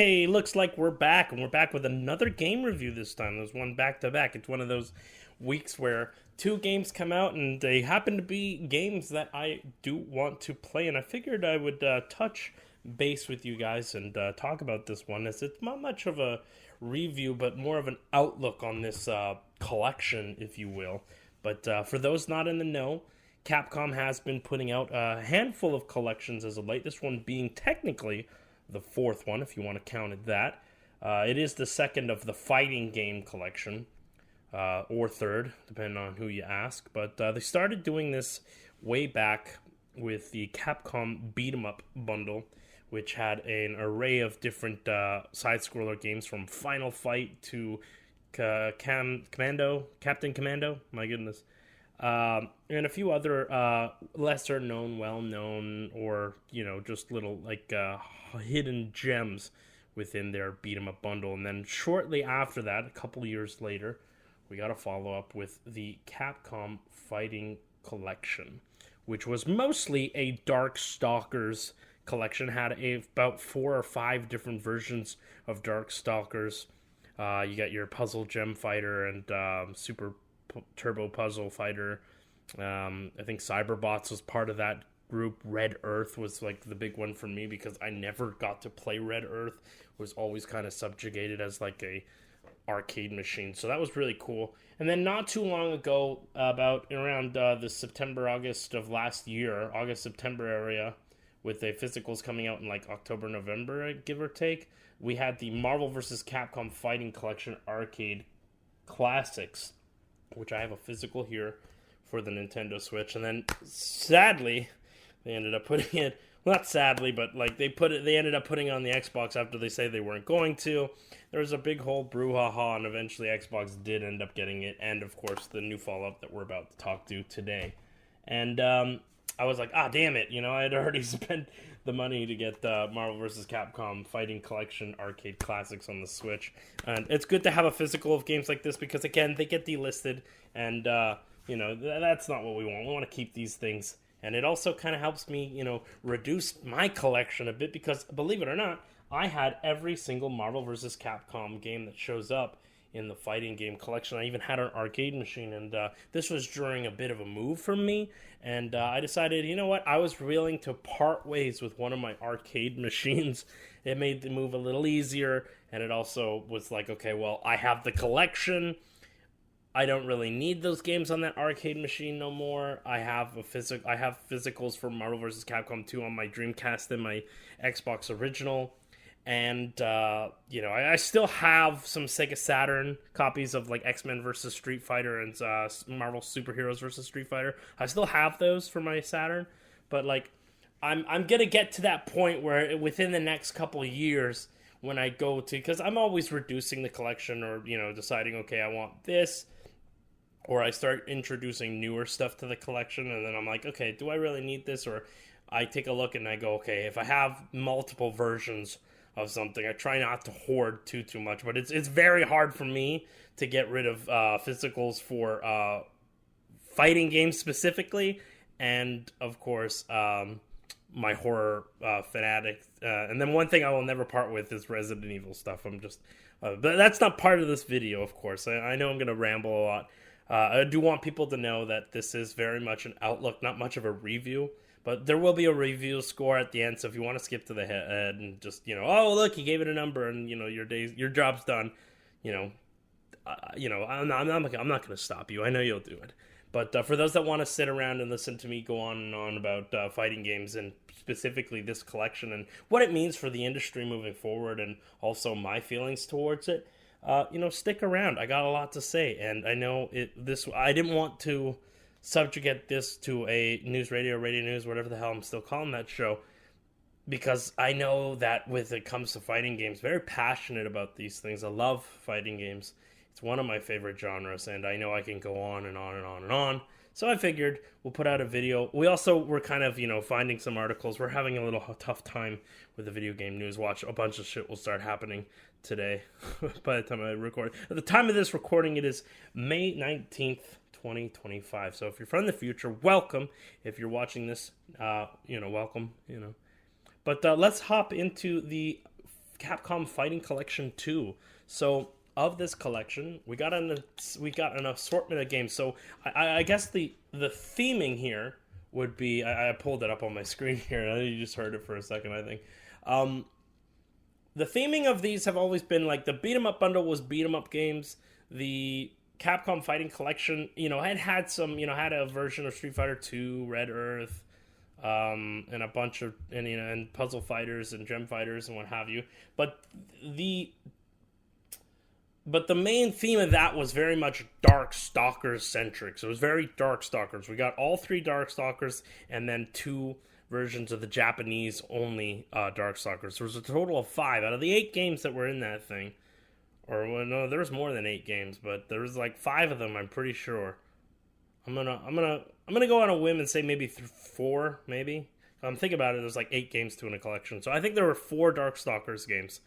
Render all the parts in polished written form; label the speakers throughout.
Speaker 1: Hey, looks like we're back, and we're back with another game review this time. There's one back to back. It's one of those weeks where two games come out, and they happen to be games that I do want to play, and I figured I would touch base with you guys and talk about this one, as it's not much of a review, but more of an outlook on this collection, if you will. But for those not in the know, Capcom has been putting out a handful of collections as of late, this one being technically the fourth one, if you want to count it that. It is the second of the fighting game collection, or third, depending on who you ask. But they started doing this way back with the Capcom Beat 'em Up bundle, which had an array of different side-scroller games, from Final Fight to Captain Commando, my goodness. And a few other lesser known, well known, or just little hidden gems within their beat 'em up bundle. And then shortly after that, a couple years later, we got a follow up with the Capcom Fighting Collection, which was mostly a Darkstalkers collection. Had about 4 or 5 different versions of Darkstalkers. You got your Puzzle Gem Fighter and Super Turbo Puzzle Fighter. I think Cyberbots was part of that group. Red Earth was like the big one for me, because I never got to play Red Earth. It was always kind of subjugated as like a arcade machine, so that was really cool. And then not too long ago, about around the September-August of last year, August-September area, with the physicals coming out in like October-November, give or take, we had the Marvel vs. Capcom Fighting Collection Arcade Classics, which I have a physical here for the Nintendo Switch. And then sadly, they ended up putting it, well, not sadly, but like they ended up putting it on the Xbox after they say they weren't going to. There was a big whole brouhaha, and eventually Xbox did end up getting it, and of course the new follow-up that we're about to talk to today. And I was like, damn it, I had already spent the money to get Marvel vs. Capcom Fighting Collection Arcade Classics on the Switch. And it's good to have a physical of games like this, because again, they get delisted, and that's not what we want. We want to keep these things. And it also kind of helps me, reduce my collection a bit, because believe it or not, I had every single Marvel vs. Capcom game that shows up in the fighting game collection. I even had an arcade machine, and this was during a bit of a move for me, and I decided, you know what, I was willing to part ways with one of my arcade machines. It made the move a little easier, and it also was like, okay, well, I have the collection. I don't really need those games on that arcade machine no more. I have physicals for Marvel vs. Capcom 2 on my Dreamcast and my Xbox original. And, I still have some Sega Saturn copies of, like, X-Men vs. Street Fighter and Marvel Superheroes vs. Street Fighter. I still have those for my Saturn. But, like, I'm going to get to that point where within the next couple of years, when I go to... Because I'm always reducing the collection, or, deciding, okay, I want this. Or I start introducing newer stuff to the collection, and then I'm like, okay, do I really need this? Or I take a look and I go, okay, if I have multiple versions of something, I try not to hoard too much, but it's very hard for me to get rid of physicals for fighting games specifically, and of course my horror fanatic. And then one thing I will never part with is Resident Evil stuff. I'm just but that's not part of this video, of course. I know I'm going to ramble a lot. I do want people to know that this is very much an outlook, not much of a review. But there will be a review score at the end, so if you want to skip to the head and just, oh, look, he gave it a number, and, your job's done, I'm not going to stop you. I know you'll do it. But for those that want to sit around and listen to me go on and on about fighting games, and specifically this collection, and what it means for the industry moving forward, and also my feelings towards it, stick around. I got a lot to say, and I know I didn't want to subjugate this to a radio news, whatever the hell I'm still calling that show, because I know that when it comes to fighting games, very passionate about these things. I love fighting games. It's one of my favorite genres, and I know I can go on and on and on and on. So I figured we'll put out a video. We also were kind of, finding some articles. We're having a little tough time with the video game news. Watch, a bunch of shit will start happening today by the time I record. At the time of this recording, it is May 19th, 2025. So if you're from the future, welcome. If you're watching this, welcome, But let's hop into the Capcom Fighting Collection 2. So of this collection, we got an assortment of games. So I guess the theming here would be, I pulled it up on my screen here. You just heard it for a second, I think. The theming of these have always been like the beat 'em up bundle was beat 'em up games. The Capcom Fighting Collection, had some, had a version of Street Fighter 2, Red Earth, and a bunch of, and Puzzle Fighters and Gem Fighters and what have you. But the main theme of that was very much Darkstalkers centric. So it was very Darkstalkers. We got all 3 Darkstalkers and then 2 versions of the Japanese only Darkstalkers. There was a total of 5 out of the 8 games that were in that thing. Or well, no, there was more than 8 games, but there was like 5 of them. I'm pretty sure. I'm gonna go on a whim and say maybe 4, maybe. I'm thinking about it. There's like 8 games to in a collection, so I think there were 4 Darkstalkers games.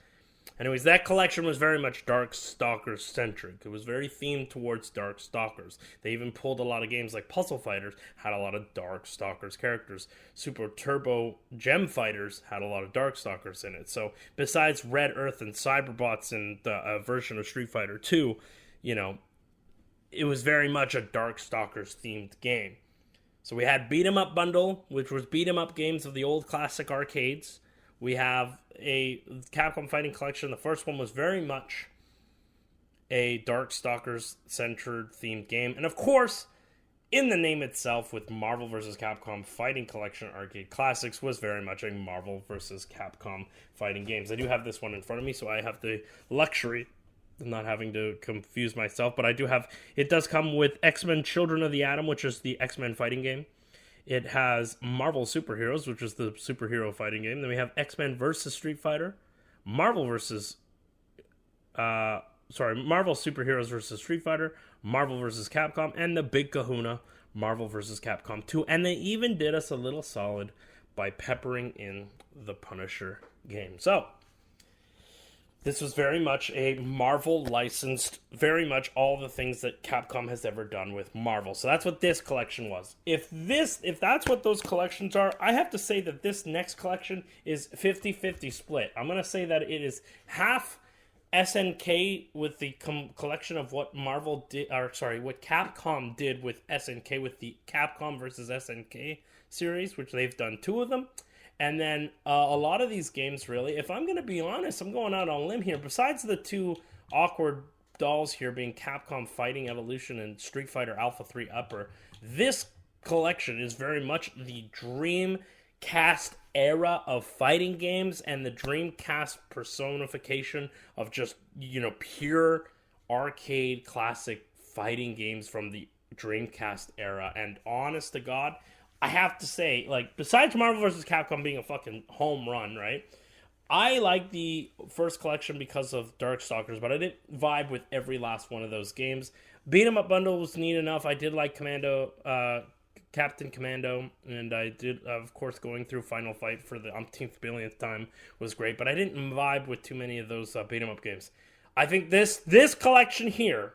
Speaker 1: Anyways, that collection was very much Darkstalkers centric. It was very themed towards Darkstalkers. They even pulled a lot of games like Puzzle Fighters had a lot of Darkstalkers characters. Super Turbo Gem Fighters had a lot of Darkstalkers in it. So besides Red Earth and Cyberbots and the version of Street Fighter 2, it was very much a Darkstalkers themed game. So we had Beat 'em Up Bundle, which was beat 'em up games of the old classic arcades. We have a Capcom Fighting Collection. The first one was very much a Darkstalkers-centered themed game. And of course, in the name itself, with Marvel vs. Capcom Fighting Collection Arcade Classics, was very much a Marvel vs. Capcom fighting games. I do have this one in front of me, so I have the luxury of not having to confuse myself. But I do have... It does come with X-Men Children of the Atom, which is the X-Men fighting game. It has Marvel Superheroes, which is the superhero fighting game. Then we have X-Men vs. Street Fighter, Marvel Superheroes vs. Street Fighter, Marvel vs. Capcom, and the big kahuna, Marvel vs. Capcom 2. And they even did us a little solid by peppering in the Punisher game. So, this was very much a Marvel licensed, very much all the things that Capcom has ever done with Marvel. So that's what this collection was. If that's what those collections are, I have to say that this next collection is 50-50 split. I'm going to say that it is half SNK with the collection of what what Capcom did with SNK with the Capcom versus SNK series, which they've done 2 of them. And then a lot of these games, really, if I'm going to be honest, I'm going out on a limb here. Besides the 2 awkward dolls here being Capcom Fighting Evolution and Street Fighter Alpha 3 Upper, this collection is very much the Dreamcast era of fighting games and the Dreamcast personification of just, pure arcade classic fighting games from the Dreamcast era. And honest to God, I have to say, besides Marvel vs. Capcom being a fucking home run, right? I like the first collection because of Darkstalkers, but I didn't vibe with every last one of those games. Beat 'em Up Bundle was neat enough. I did like Captain Commando, and I did, of course, going through Final Fight for the umpteenth billionth time was great, but I didn't vibe with too many of those beat 'em up games. I think this collection here,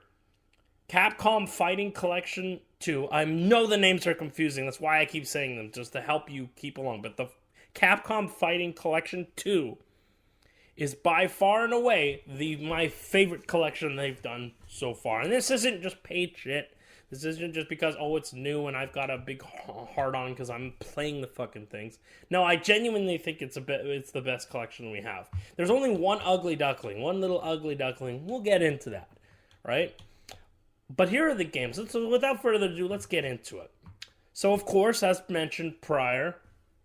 Speaker 1: Capcom Fighting Collection 2. I know the names are confusing. That's why I keep saying them, just to help you keep along. But the Capcom Fighting Collection 2 is by far and away my favorite collection they've done so far. And this isn't just paid shit. This isn't just because, it's new and I've got a big heart on because I'm playing the fucking things. No, I genuinely think it's the best collection we have. There's only one ugly duckling, one little ugly duckling. We'll get into that, right? But here are the games. So without further ado, let's get into it. So, of course, as mentioned prior,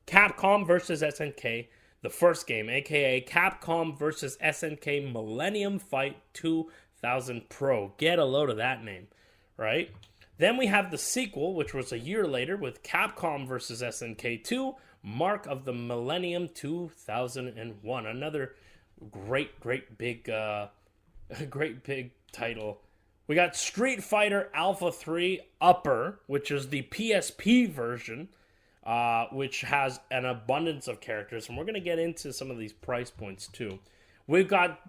Speaker 1: Capcom vs. SNK, the first game, a.k.a. Capcom vs. SNK Millennium Fight 2000 Pro. Get a load of that name, right? Then we have the sequel, which was a year later, with Capcom vs. SNK 2, Mark of the Millennium 2001. Another great big title. We got Street Fighter Alpha 3 Upper, which is the PSP version, which has an abundance of characters, and we're going to get into some of these price points too. We've got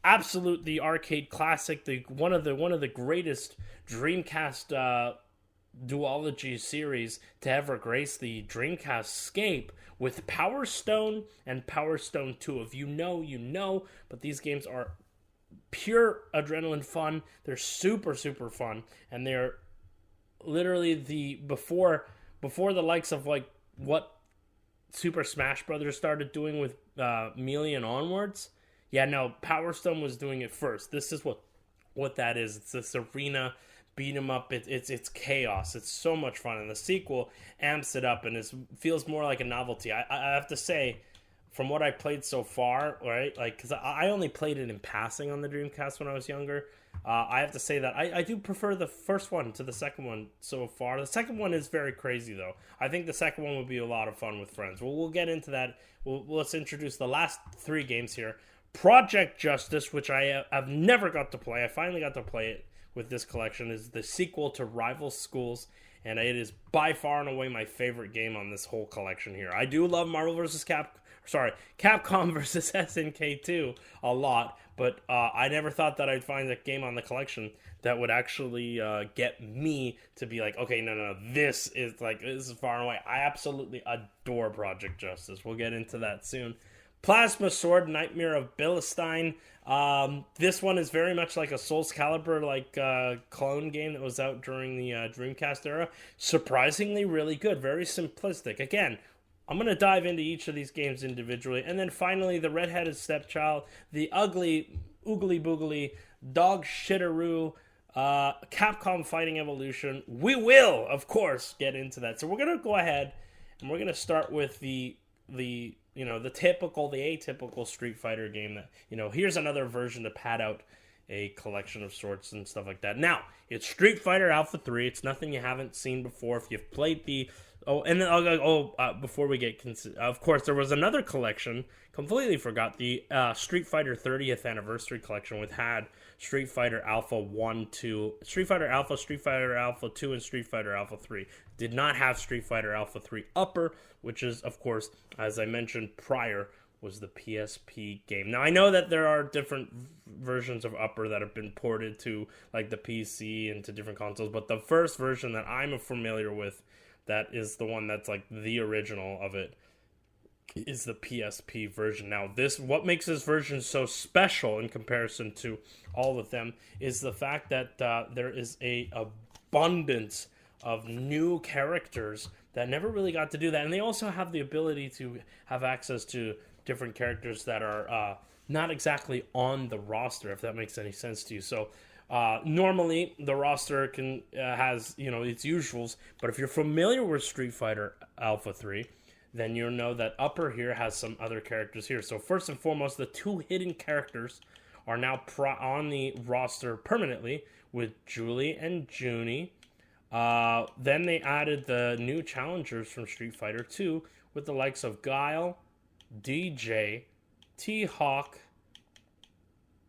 Speaker 1: the arcade classic, one of the greatest Dreamcast duology series to ever grace the Dreamcast scape with Power Stone and Power Stone 2. If you know, you know, but these games are pure adrenaline fun. They're super, super fun, and they're literally the before the likes of like what Super Smash Brothers started doing with Melee and onwards. Yeah, no, Power Stone was doing it first. This is what that is. It's this arena beat 'em up. It's chaos. It's so much fun, and the sequel amps it up and feels more like a novelty. I have to say, from what I played so far, right? Like, because I only played it in passing on the Dreamcast when I was younger. I have to say that I do prefer the first one to the second one so far. The second one is very crazy, though. I think the second one would be a lot of fun with friends. We'll get into that. Let's introduce the last 3 games here. Project Justice, which I have never got to play. I finally got to play it with this collection, is the sequel to Rival Schools, and it is by far and away my favorite game on this whole collection here. I do love Capcom versus SNK 2 a lot, but I never thought that I'd find a game on the collection that would actually get me to be like, okay, no, this is far and away. I absolutely adore Project Justice. We'll get into that soon. Plasma Sword, Nightmare of Bilstein. This one is very much like a Souls Calibur clone game that was out during the Dreamcast era. Surprisingly really good, very simplistic. Again, I'm going to dive into each of these games individually. And then finally, the Redheaded Stepchild, the Ugly Oogly Boogly, Dog Shitteroo, Capcom Fighting Evolution. We will, of course, get into that. So we're going to go ahead and we're going to start with the atypical Street Fighter game that, here's another version to pad out a collection of sorts and stuff like that. Now, it's Street Fighter Alpha 3. It's nothing you haven't seen before. If you've played before we get, of course, there was another collection, completely forgot, the Street Fighter 30th Anniversary Collection, which had Street Fighter Alpha 1, 2, Street Fighter Alpha 2, and Street Fighter Alpha 3. Did not have Street Fighter Alpha 3 Upper, which is, of course, as I mentioned prior, was the PSP game. Now, I know that there are different versions of Upper that have been ported to, like, the PC and to different consoles, but the first version that I'm familiar with, that is the one that's, like, the original of it, is the PSP version. Now, what makes this version so special in comparison to all of them is the fact that there is a abundance of new characters that never really got to do that, and they also have the ability to have access to different characters that are not exactly on the roster, if that makes any sense to you. So normally the roster has its usuals, but if you're familiar with Street Fighter Alpha 3, then you'll know that Upper here has some other characters here. So first and foremost, the 2 hidden characters are now on the roster permanently with Julie and Junie. Then they added the new challengers from Street Fighter 2 with the likes of Guile, DJ, T-Hawk,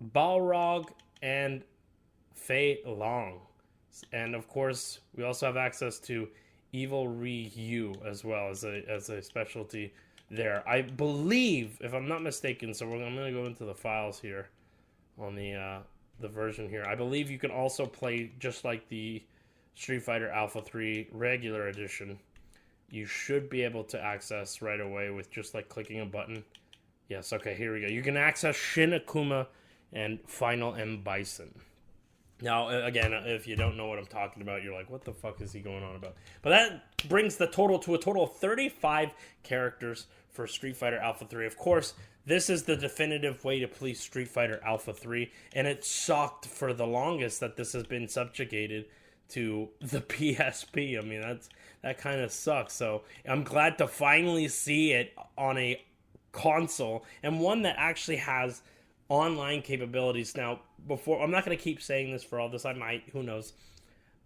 Speaker 1: Balrog, and Fei Long. And of course, we also have access to Evil Ryu as well as a specialty there. I believe, if I'm not mistaken, so I'm going to go into the files here on the version here. I believe you can also play just like the Street Fighter Alpha 3 regular edition. You should be able to access right away with just like clicking a button. Yes, okay, here we go. You can access Shin Akuma and Final M Bison. Now, again, if you don't know what I'm talking about, you're like, what the fuck is he going on about? But that brings the total to a total of 35 characters for Street Fighter Alpha 3. Of course, this is the definitive way to play Street Fighter Alpha 3, and it sucked for the longest that this has been subjugated to the PSP. I mean, that kind of sucks. So I'm glad to finally see it on a console, and one that actually has online capabilities. Now, I'm not going to keep saying this for all this. I might, who knows.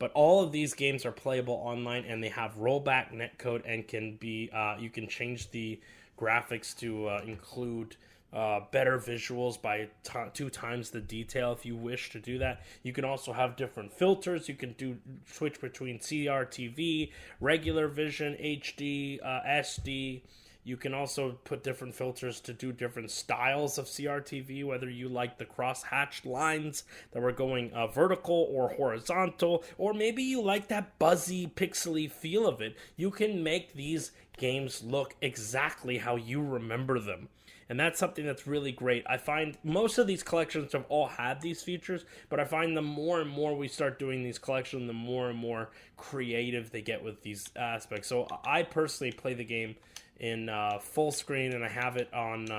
Speaker 1: But all of these games are playable online, and they have rollback netcode and can be, you can change the graphics to include better visuals by 2 times the detail if you wish to do that. You can also have different filters. You can switch between CRTV, regular vision, HD, SD. You can also put different filters to do different styles of CRTV, whether you like the cross-hatched lines that were going vertical or horizontal, or maybe you like that buzzy, pixely feel of it. You can make these games look exactly how you remember them. And that's something that's really great. I find most of these collections have all had these features, but I find the more and more we start doing these collections, the more and more creative they get with these aspects. So I personally play the game in full screen, and I have it on,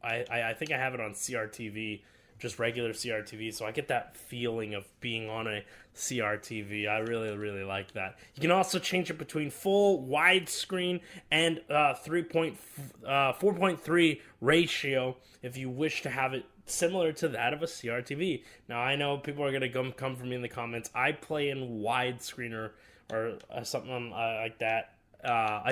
Speaker 1: I think I have it on CRTV, just regular CRTV, so I get that feeling of being on a CRTV. I really, really like that. You can also change it between full widescreen and 4.3 ratio if you wish to have it similar to that of a CRTV. Now, I know people are going to come for me in the comments. I play in widescreen or something like that.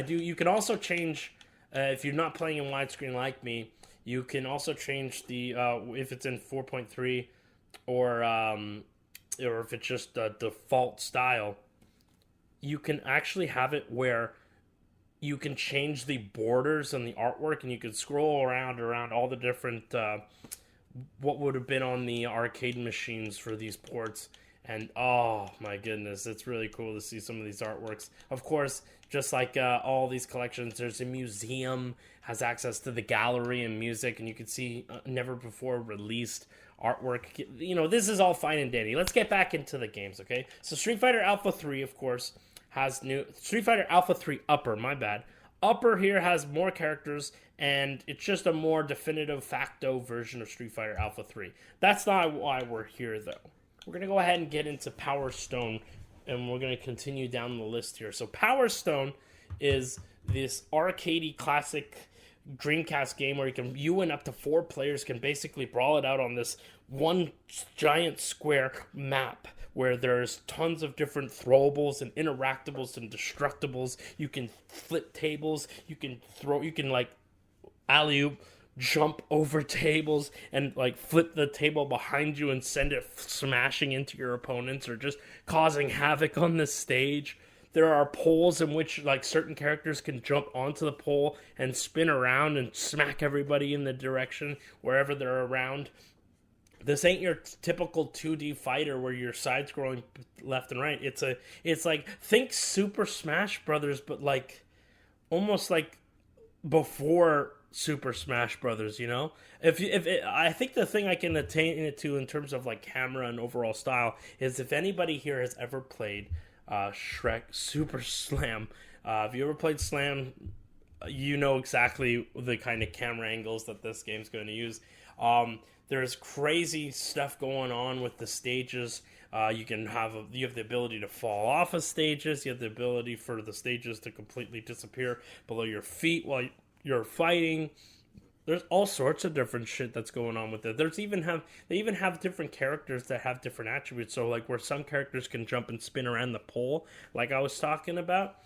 Speaker 1: You can also change, if you're not playing in widescreen like me, you can also change the if it's in 4.3 or if it's just the default style. You can actually have it where you can change the borders and the artwork, and you can scroll around all the different what would have been on the arcade machines for these ports. And oh my goodness, it's really cool to see some of these artworks. Of course, just like all these collections, there's a museum, has access to the gallery and music, and you can see never before released artwork. You know, this is all fine and dandy. Let's get back into the games, okay? So Street Fighter Alpha 3, of course, has new... Street Fighter Alpha 3 Upper, my bad. Upper here has more characters, and it's just a more definitive facto version of Street Fighter Alpha 3. That's not why we're here, though. We're going to go ahead and get into Power Stone, and we're going to continue down the list here. So Power Stone is this arcadey classic Dreamcast game where you and up to 4 players can basically brawl it out on this one giant square map where there's tons of different throwables and interactables and destructibles. You can flip tables, you can like alley-oop, jump over tables and like flip the table behind you and send it smashing into your opponents or just causing havoc on the stage. There are poles in which like certain characters can jump onto the pole and spin around and smack everybody in the direction wherever they're around. This ain't your typical 2D fighter where you're side-scrolling left and right. It's like, think Super Smash Brothers, but like almost like before Super Smash Brothers, you know? I think the thing I can attain it to in terms of like camera and overall style is if anybody here has ever played Shrek Super Slam. If you ever played Slam, you know exactly the kind of camera angles that this game's going to use. There's crazy stuff going on with the stages. You have the ability to fall off of stages. You have the ability for the stages to completely disappear below your feet while you're fighting. There's all sorts of different shit that's going on with it. They even have different characters that have different attributes. So like where some characters can jump and spin around the pole, like I was talking about,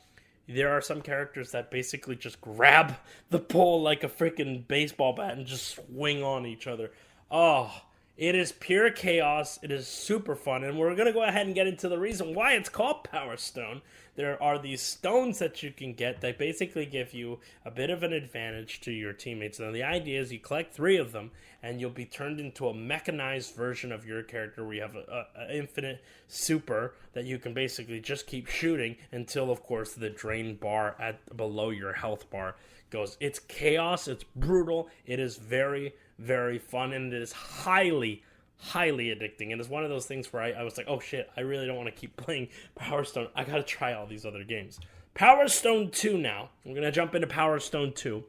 Speaker 1: there are some characters that basically just grab the pole like a freaking baseball bat and just swing on each other. Oh, it is pure chaos. It is super fun. And we're going to go ahead and get into the reason why it's called Power Stone. There are these stones that you can get that basically give you a bit of an advantage to your teammates. Now, the idea is you collect 3 of them, and you'll be turned into a mechanized version of your character where you have an infinite super that you can basically just keep shooting until, of course, the drain bar below your health bar goes. It's chaos. It's brutal. It is very, very fun, and it is highly addicting. And it's one of those things where I was like, oh shit, I really don't want to keep playing Power Stone. I gotta try all these other games. Power Stone 2 now. We're gonna jump into Power Stone 2.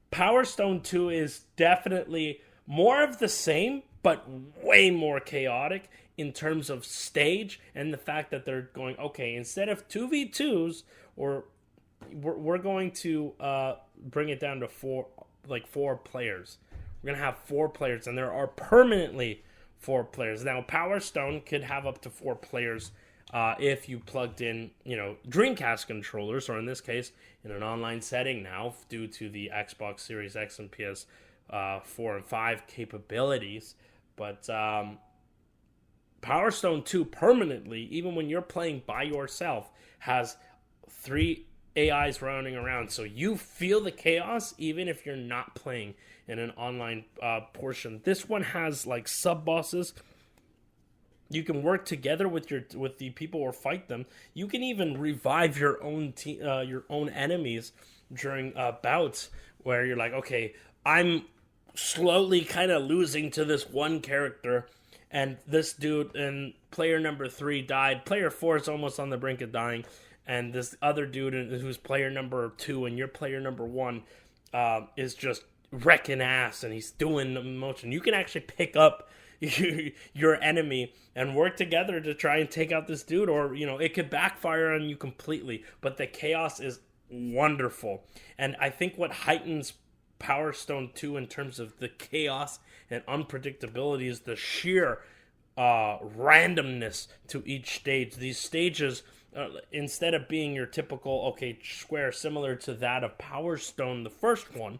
Speaker 1: Power Stone 2 is definitely more of the same, but way more chaotic in terms of stage and the fact that they're going, okay, instead of 2v2s, or we're going to bring it down to 4 players. We're going to have 4 players, and there are permanently 4 players. Now, Power Stone could have up to 4 players if you plugged in, Dreamcast controllers, or in this case, in an online setting now, due to the Xbox Series X and PS4 and 5 capabilities. But Power Stone 2 permanently, even when you're playing by yourself, has 3 AIs running around. So you feel the chaos even if you're not playing in an online portion. This one has like sub bosses. You can work together with the people or fight them. You can even revive your own enemies during bouts where you're like, okay, I'm slowly kind of losing to this one character, and this dude and player number 3 died. Player 4 is almost on the brink of dying, and this other dude who's player number 2 and you're player number 1 is just wrecking ass, and he's doing the motion. You can actually pick up your enemy and work together to try and take out this dude, or it could backfire on you completely, but the chaos is wonderful. And I think what heightens Power Stone 2 in terms of the chaos and unpredictability is the sheer randomness to each stage. These stages, instead of being your typical square similar to that of Power Stone, the first one,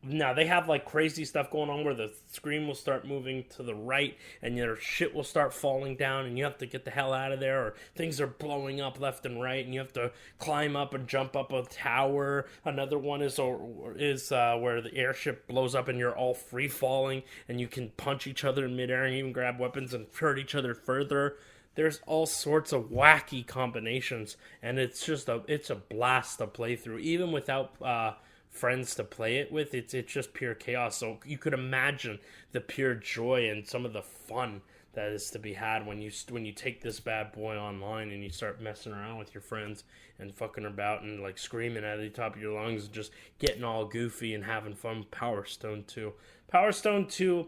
Speaker 1: now they have like crazy stuff going on where the screen will start moving to the right and your shit will start falling down and you have to get the hell out of there, or things are blowing up left and right and you have to climb up and jump up a tower. Another one is where the airship blows up and you're all free falling and you can punch each other in midair and even grab weapons and hurt each other further. There's all sorts of wacky combinations, and it's a blast to play through, even without friends to play it with. It's just pure chaos. So you could imagine the pure joy and some of the fun that is to be had when you take this bad boy online and you start messing around with your friends and fucking about and like screaming at the top of your lungs and just getting all goofy and having fun. Power Stone 2. Power Stone 2,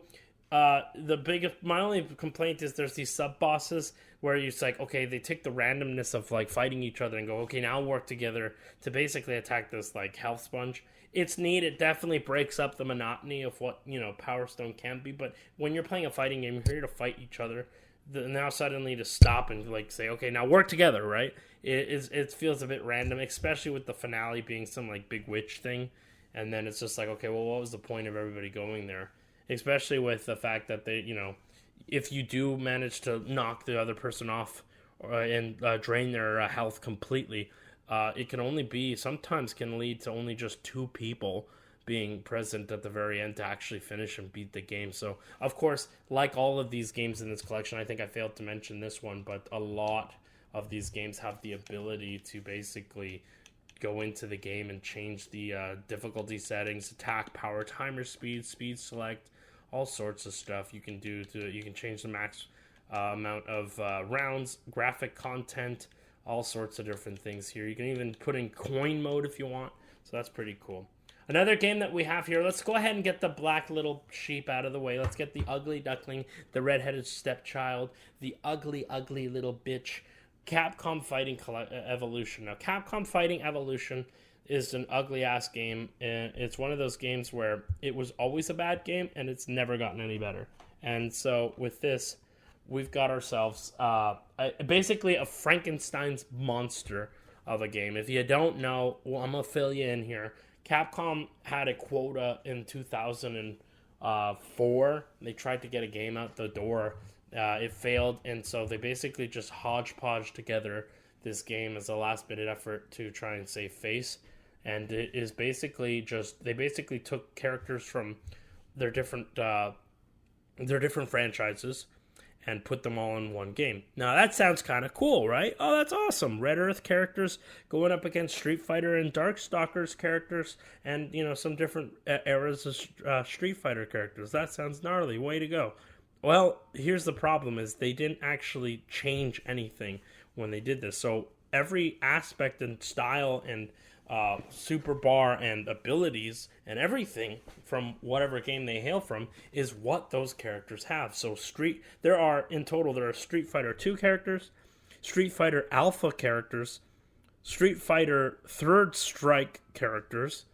Speaker 1: my only complaint is there's these sub bosses where it's like, okay, they take the randomness of like fighting each other and go, okay, now work together to basically attack this like health sponge. It's neat. It definitely breaks up the monotony of what Power Stone can be. But when you're playing a fighting game, you're here to fight each other. Now suddenly to stop and like say, okay, now work together, right? It feels a bit random, especially with the finale being some like big witch thing, and then it's just like, okay, well, what was the point of everybody going there? Especially with the fact that they, if you do manage to knock the other person off and drain their health completely, it can sometimes lead to only just 2 people being present at the very end to actually finish and beat the game. So, of course, like all of these games in this collection, I think I failed to mention this one, but a lot of these games have the ability to basically go into the game and change the difficulty settings, attack, power, timer, speed select, all sorts of stuff you can do. You can change the max amount of rounds, graphic content, all sorts of different things here. You can even put in coin mode if you want, so that's pretty cool. Another game that we have here, let's go ahead and get the black little sheep out of the way. Let's get the ugly duckling, the redheaded stepchild, the ugly little bitch, Capcom Fighting Evolution. Now, Capcom Fighting Evolution is an ugly-ass game, and it's one of those games where it was always a bad game, and it's never gotten any better. And so, with this, we've got ourselves basically a Frankenstein's monster of a game. If you don't know, well, I'm going to fill you in here. Capcom had a quota in 2004. They tried to get a game out the door. It failed, and so they basically just hodgepodge together this game as a last-minute effort to try and save face. And it is basically they basically took characters from their different franchises and put them all in one game. Now that sounds kind of cool, right? Oh, that's awesome. Red Earth characters going up against Street Fighter and Darkstalkers characters, and some different eras of Street Fighter characters. That sounds gnarly. Way to go. Well, here's the problem: is they didn't actually change anything when they did this. So every aspect and style and super bar and abilities and everything from whatever game they hail from is what those characters have. So there are Street Fighter 2 characters, Street Fighter Alpha characters, Street Fighter Third Strike characters,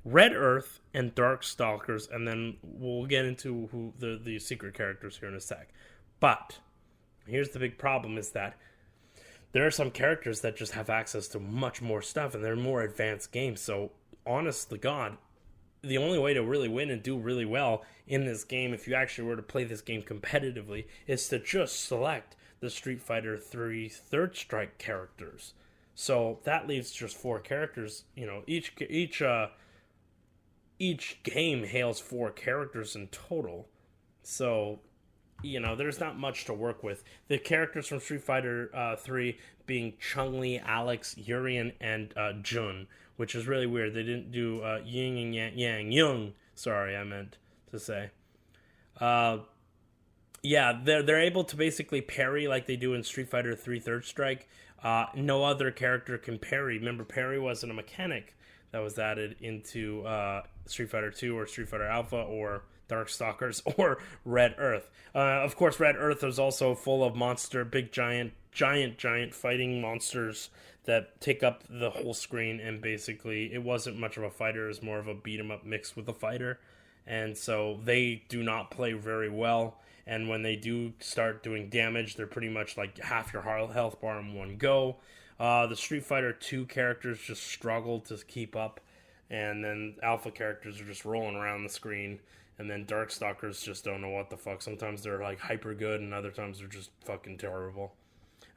Speaker 1: Red Earth, and Darkstalkers, and then we'll get into the secret characters here in a sec. But here's the big problem, is that there are some characters that just have access to much more stuff, and they're more advanced games. So, honest to God, the only way to really win and do really well in this game, if you actually were to play this game competitively, is to just select the Street Fighter 3 Third Strike characters. So that leaves just 4 characters. Each game hails 4 characters in total. So there's not much to work with. The characters from Street Fighter 3 being Chun-Li, Alex, Urien, and Jun, which is really weird. They didn't do Yin and Yang. Sorry, I meant to say. Yeah, they're able to basically parry like they do in Street Fighter 3 Third Strike. No other character can parry. Remember, parry wasn't a mechanic that was added into Street Fighter 2 or Street Fighter Alpha or Darkstalkers or Red Earth. Of course, Red Earth was also full of big giant fighting monsters that take up the whole screen, and basically it wasn't much of a fighter. It was more of a beat 'em up mixed with a fighter, and so they do not play very well. And when they do start doing damage, they're pretty much like half your health bar in one go. The Street Fighter 2 characters just struggle to keep up, and then Alpha characters are just rolling around the screen, and then Darkstalkers just don't know what the fuck. Sometimes they're like hyper good, and other times they're just fucking terrible.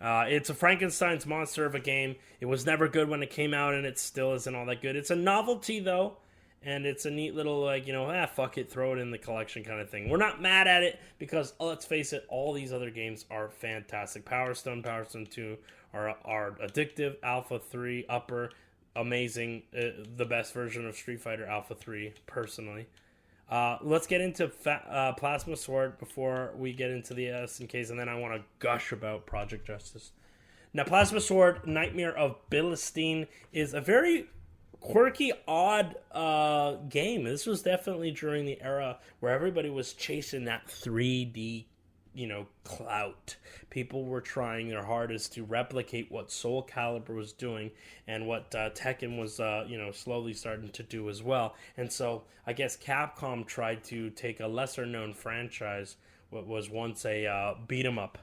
Speaker 1: It's a Frankenstein's monster of a game. It was never good when it came out, and it still isn't all that good. It's a novelty, though, and it's a neat little, fuck it, throw it in the collection kind of thing. We're not mad at it, because, let's face it, all these other games are fantastic. Power Stone 2 are addictive. Alpha 3, Upper, amazing. The best version of Street Fighter Alpha 3, personally. Let's get into Plasma Sword before we get into the SNKs, and then I want to gush about Project Justice. Now, Plasma Sword Nightmare of Bilstein is a very quirky, odd game. This was definitely during the era where everybody was chasing that 3D, clout. People were trying their hardest to replicate what Soul Calibur was doing and what Tekken was, slowly starting to do as well. And so I guess Capcom tried to take a lesser-known franchise, what was once a beat-em-up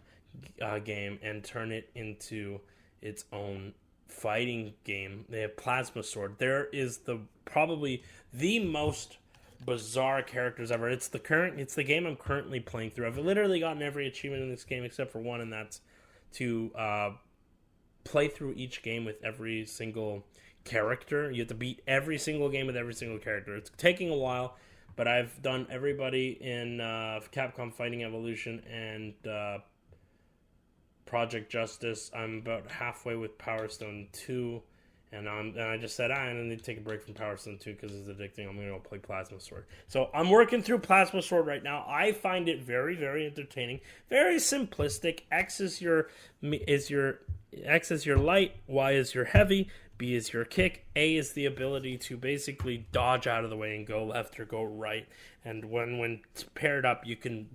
Speaker 1: game, and turn it into its own fighting game. They have Plasma Sword. There is probably the most bizarre characters ever. It's the game I'm currently playing through. I've literally gotten every achievement in this game except for one, and that's to play through each game with every single character. You have to beat every single game with every single character. It's taking a while, but I've done everybody in Capcom Fighting Evolution and Project Justice. I'm about halfway with Power Stone 2, and I just said, I need to take a break from Power Stone 2 because it's addicting. I'm going to go play Plasma Sword. So I'm working through Plasma Sword right now. I find it very, very entertaining, very simplistic. X is your light, Y is your heavy, B is your kick, A is the ability to basically dodge out of the way and go left or go right. And when paired up, you can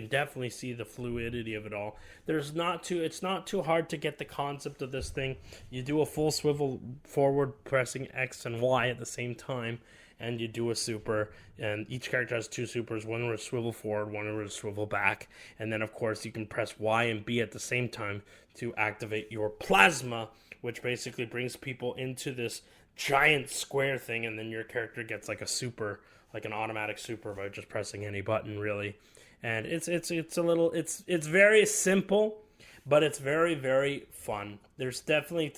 Speaker 1: definitely see the fluidity of it all. It's not too hard to get the concept of this thing. You do a full swivel forward, pressing X and Y at the same time, and you do a super. And each character has 2 supers, one with a swivel forward, one with a swivel back. And then, of course, you can press Y and B at the same time to activate your plasma, which basically brings people into this giant square thing, and then your character gets like a super, like an automatic super by just pressing any button, really. And it's very simple, but it's very, very fun. There's definitely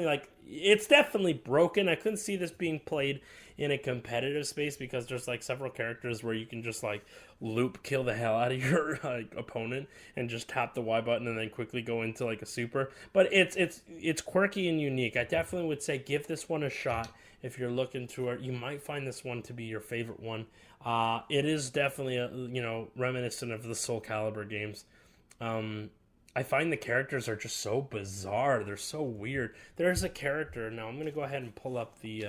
Speaker 1: like, it's definitely broken. I couldn't see this being played in a competitive space because there's like several characters where you can just like loop kill the hell out of your opponent and just tap the Y button and then quickly go into like a super. But it's quirky and unique. I definitely would say give this one a shot. If you're looking to it, you might find this one to be your favorite one. It is definitely reminiscent of the Soul Calibur games. I find the characters are just so bizarre. They're so weird. There's a character. Now I'm going to go ahead and pull up the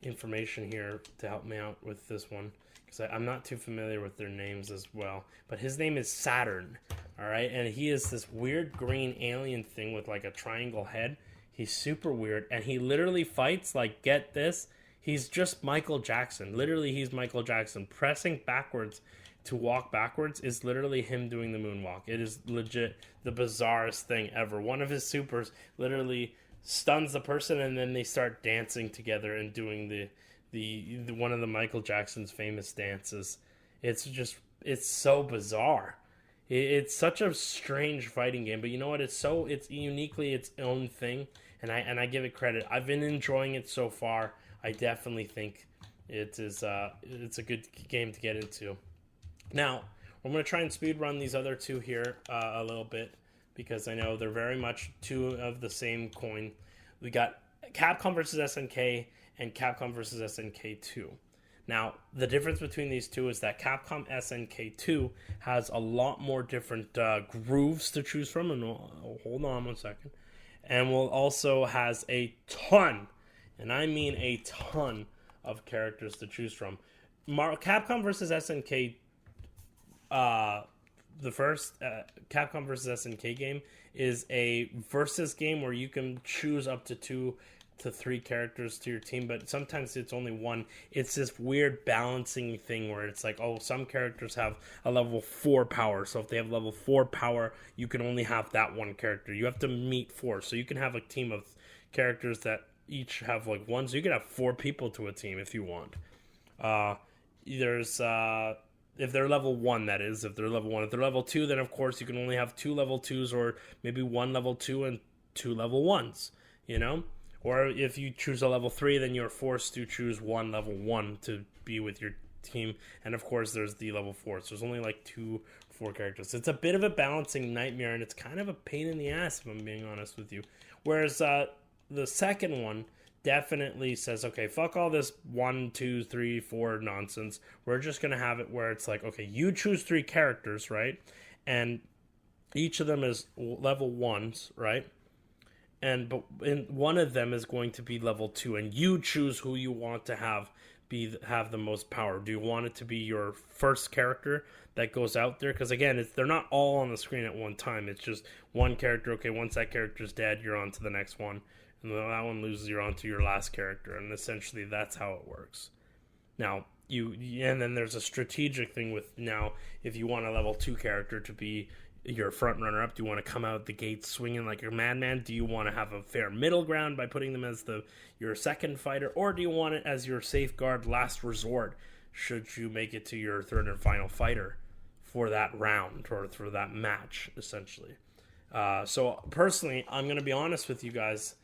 Speaker 1: information here to help me out with this one, because I'm not too familiar with their names as well. But his name is Saturn, all right? And he is this weird green alien thing with like a triangle head. He's super weird, and he literally fights like, get this, he's just Michael Jackson. Literally, he's Michael Jackson. Pressing backwards to walk backwards is literally him doing the moonwalk. It is legit the bizarrest thing ever. One of his supers literally stuns the person, and then they start dancing together and doing the one of the Michael Jackson's famous dances. It's so bizarre. It's such a strange fighting game, but you know what? It's uniquely its own thing, and I give it credit. I've been enjoying it so far. I definitely think it's a good game to get into. Now, I'm going to try and speed run these other two here a little bit because I know they're very much two of the same coin. We got Capcom versus SNK and Capcom versus SNK 2. Now, the difference between these two is that Capcom SNK 2 has a lot more different grooves to choose from. And hold on one second. And will also has a ton, and I mean a ton, of characters to choose from. Capcom versus SNK, the first Capcom versus SNK game is a versus game where you can choose up to 2 to 3 characters to your team, but sometimes it's only one. It's this weird balancing thing where it's like, oh, some characters have a level 4 power, so if they have level 4 power, you can only have that one character. You have to meet 4, so you can have a team of characters that each have like 1, so you can have 4 people to a team if you want. There's if they're level 1, that is, if they're level 1. If they're level 2, then of course you can only have 2 level 2s, or maybe 1 level 2 and 2 level 1s, you know? Or if you choose a level 3, then you're forced to choose 1 level 1 to be with your team. And of course, there's the level 4. So there's only like 2, 4 characters. It's a bit of a balancing nightmare, and it's kind of a pain in the ass, if I'm being honest with you. Whereas the second one definitely says, okay, fuck all this 1, 2, 3, 4 nonsense. We're just going to have it where it's like, okay, you choose 3 characters, right? And each of them is level 1s, right? But one of them is going to be level 2, and you choose who you want to have the most power. Do you want it to be your first character that goes out there? Because again, they're not all on the screen at one time. It's just one character. Okay, once that character's dead, you're on to the next one, and when that one loses, you're on to your last character, and essentially that's how it works. Now and then there's a strategic thing with now if you want a level 2 character to be your front runner up, do you want to come out the gate swinging like a madman? Do you want to have a fair middle ground by putting them as your second fighter, or do you want it as your safeguard last resort should you make it to your third and final fighter for that round or for that match, essentially? So personally, I'm going to be honest with you guys.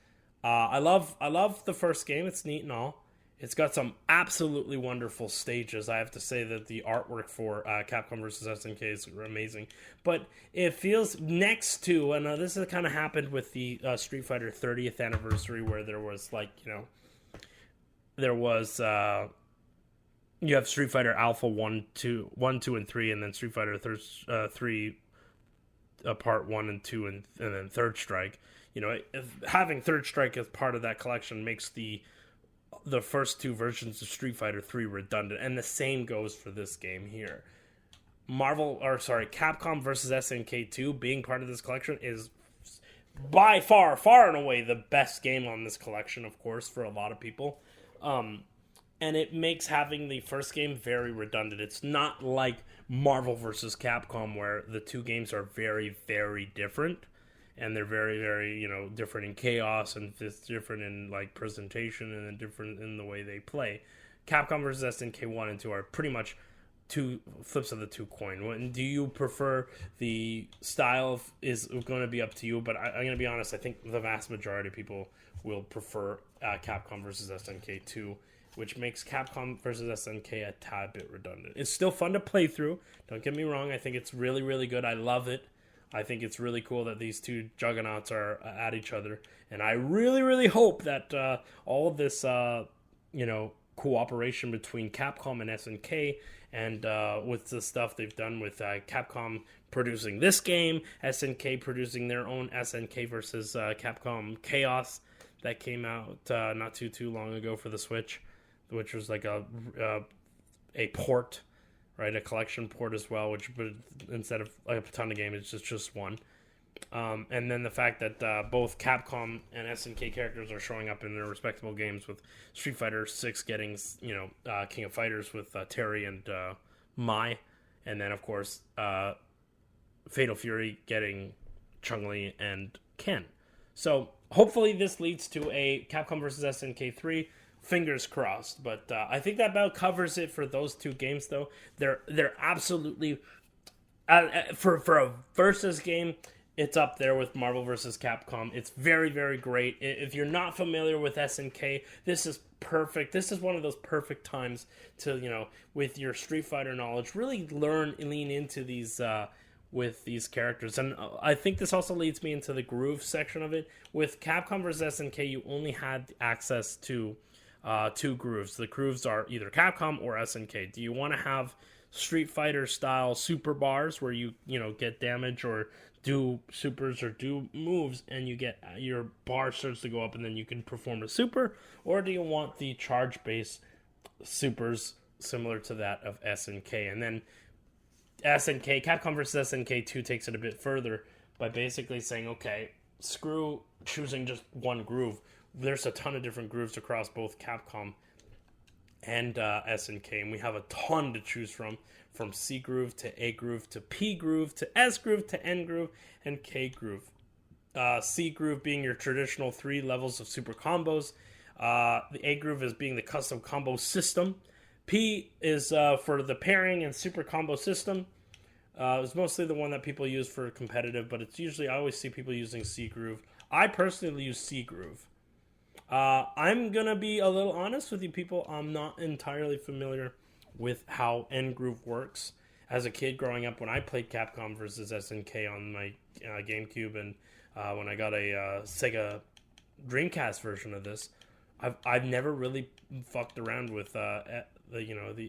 Speaker 1: I love the first game. It's neat and all. It's got some absolutely wonderful stages. I have to say that the artwork for Capcom vs. SNK is amazing. But it feels next to, and this has kind of happened with the Street Fighter 30th anniversary, where there was like, you have Street Fighter Alpha 1, 2, and 3, and then Street Fighter 3 Part 1 and 2, and then Third Strike. Having Third Strike as part of that collection makes the first 2 versions of Street Fighter 3 redundant, and the same goes for this game here. Capcom vs. SNK 2 being part of this collection is by far and away the best game on this collection, of course, for a lot of people. And it makes having the first game very redundant. It's not like Marvel vs. Capcom, where the 2 games are very, very different. And they're very, very, different in chaos, and it's different in, like, presentation, and then different in the way they play. Capcom vs. SNK 1 and 2 are pretty much 2 flips of the 2 coin. Do you prefer the style is going to be up to you, but I'm going to be honest, I think the vast majority of people will prefer Capcom vs. SNK 2, which makes Capcom vs. SNK a tad bit redundant. It's still fun to play through, don't get me wrong. I think it's really, really good. I love it. I think it's really cool that these 2 juggernauts are at each other. And I really, really hope that all of this, cooperation between Capcom and SNK and with the stuff they've done with Capcom producing this game, SNK producing their own SNK versus Capcom Chaos that came out not too long ago for the Switch, which was like a port, right, a collection port as well, but instead of like a ton of games, it's just one. And then the fact that both Capcom and SNK characters are showing up in their respectable games, with Street Fighter 6 getting, King of Fighters with Terry and Mai, and then of course Fatal Fury getting Chun-Li and Ken. So hopefully this leads to a Capcom vs. SNK 3. Fingers crossed, but I think that about covers it for those 2 games. Though they're absolutely for a versus game, it's up there with Marvel vs. Capcom. It's very, very great. If you're not familiar with SNK, this is perfect. This is one of those perfect times to, with your Street Fighter knowledge, really lean into these with these characters. And I think this also leads me into the groove section of it. With Capcom vs. SNK, you only had access to two grooves. The grooves are either Capcom or SNK. Do you want to have Street Fighter style super bars where you get damage or do supers or do moves and you get your bar starts to go up and then you can perform a super? Or do you want the charge based supers similar to that of SNK? And then Capcom vs. SNK 2 takes it a bit further by basically saying, okay, screw choosing just one groove. There's a ton of different grooves across both Capcom and SNK, and we have a ton to choose from C groove to A groove to P groove to S groove to N groove and K groove. C groove being your traditional 3 levels of super combos. The A groove is being the custom combo system. P is for the pairing and super combo system. It's mostly the one that people use for competitive, but it's usually, I always see people using C groove. I personally use C groove. I'm going to be a little honest with you people. I'm not entirely familiar with how N groove works. As a kid growing up, when I played Capcom vs. SNK on my GameCube and when I got a Sega Dreamcast version of this, I've never really fucked around with the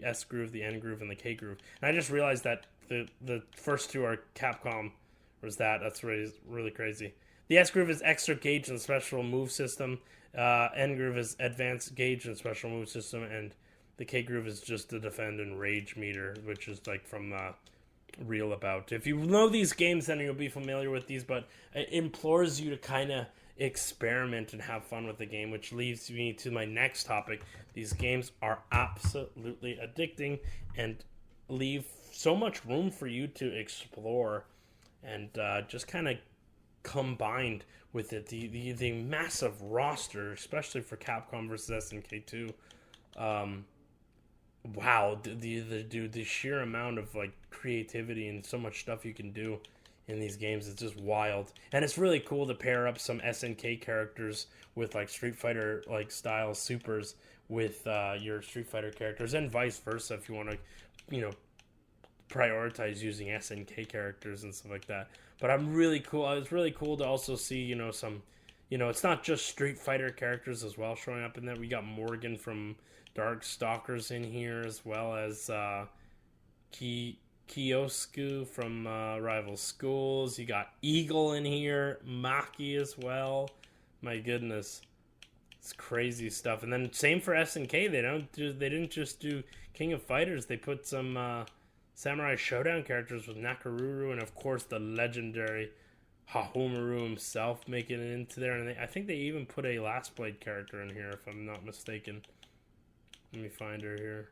Speaker 1: S groove, the N groove, and the K groove. And I just realized that the first two are Capcom. That's really crazy. The S groove is extra gauge and special move system. N groove is advanced gauge and special move system, and the K groove is just the defend and rage meter, which is like from Real About. If you know these games, then you'll be familiar with these, but it implores you to kind of experiment and have fun with the game, which leads me to my next topic. These games are absolutely addicting and leave so much room for you to explore, and just kind of combined with it, the massive roster, especially for Capcom vs. SNK 2. Wow, the sheer amount of like creativity and so much stuff you can do in these games is just wild. And it's really cool to pair up some SNK characters with like Street Fighter like style supers with your Street Fighter characters, and vice versa if you want to prioritize using SNK characters and stuff like that. But I'm really cool. It's really cool to also see some it's not just Street Fighter characters as well showing up in there. We got Morgan from Darkstalkers in here, as well as Kiyosuke from Rival Schools. You got Eagle in here, Maki as well. My goodness, it's crazy stuff. And then same for SNK. They didn't just do King of Fighters. They put some Samurai Showdown characters with Nakaruru, and of course the legendary Hahomaru himself making it into there. And I think they even put a Last Blade character in here, if I'm not mistaken. Let me find her here.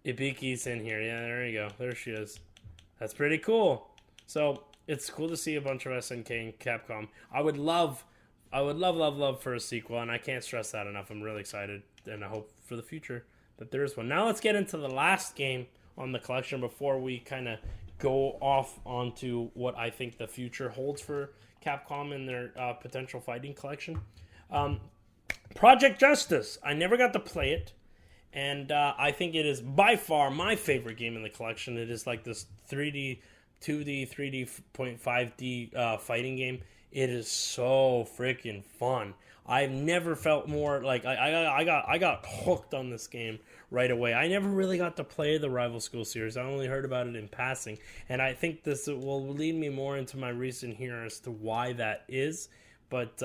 Speaker 1: Ibiki's in here. Yeah, there you go. There she is. That's pretty cool. So it's cool to see a bunch of SNK and Capcom. I would love for a sequel, and I can't stress that enough. I'm really excited, and I hope for the future that there is one. Now let's get into the last game on the collection before we kind of go off onto what I think the future holds for Capcom and their potential fighting collection. Project Justice. I never got to play it, and I think it is by far my favorite game in the collection. It is like this 2D, 3D.5D fighting game. It is so freaking fun. I've never felt more like I got hooked on this game right away. I never really got to play the Rival School series. I only heard about it in passing, and I think this will lead me more into my reason here as to why that is. But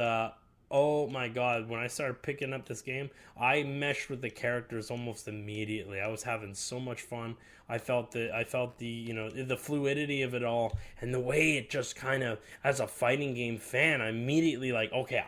Speaker 1: oh my god, when I started picking up this game, I meshed with the characters almost immediately. I was having so much fun. I felt the fluidity of it all, and the way it just kind of, as a fighting game fan, I immediately like, okay,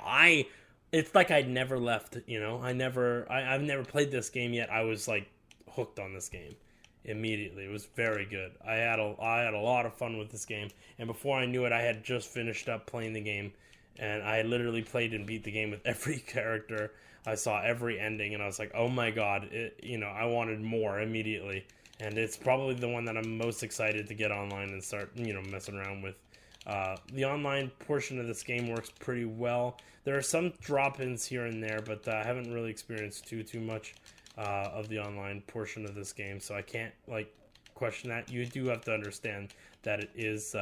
Speaker 1: it's like I'd never left, I've never played this game yet. I was like hooked on this game immediately. It was very good. I had a lot of fun with this game, and before I knew it, I had just finished up playing the game, and I literally played and beat the game with every character. I saw every ending, and I was like, oh my god, I wanted more immediately, and it's probably the one that I'm most excited to get online and start, messing around with. The online portion of this game works pretty well. There are some drop-ins here and there, but I haven't really experienced too much of the online portion of this game, so I can't like question that. You do have to understand that it is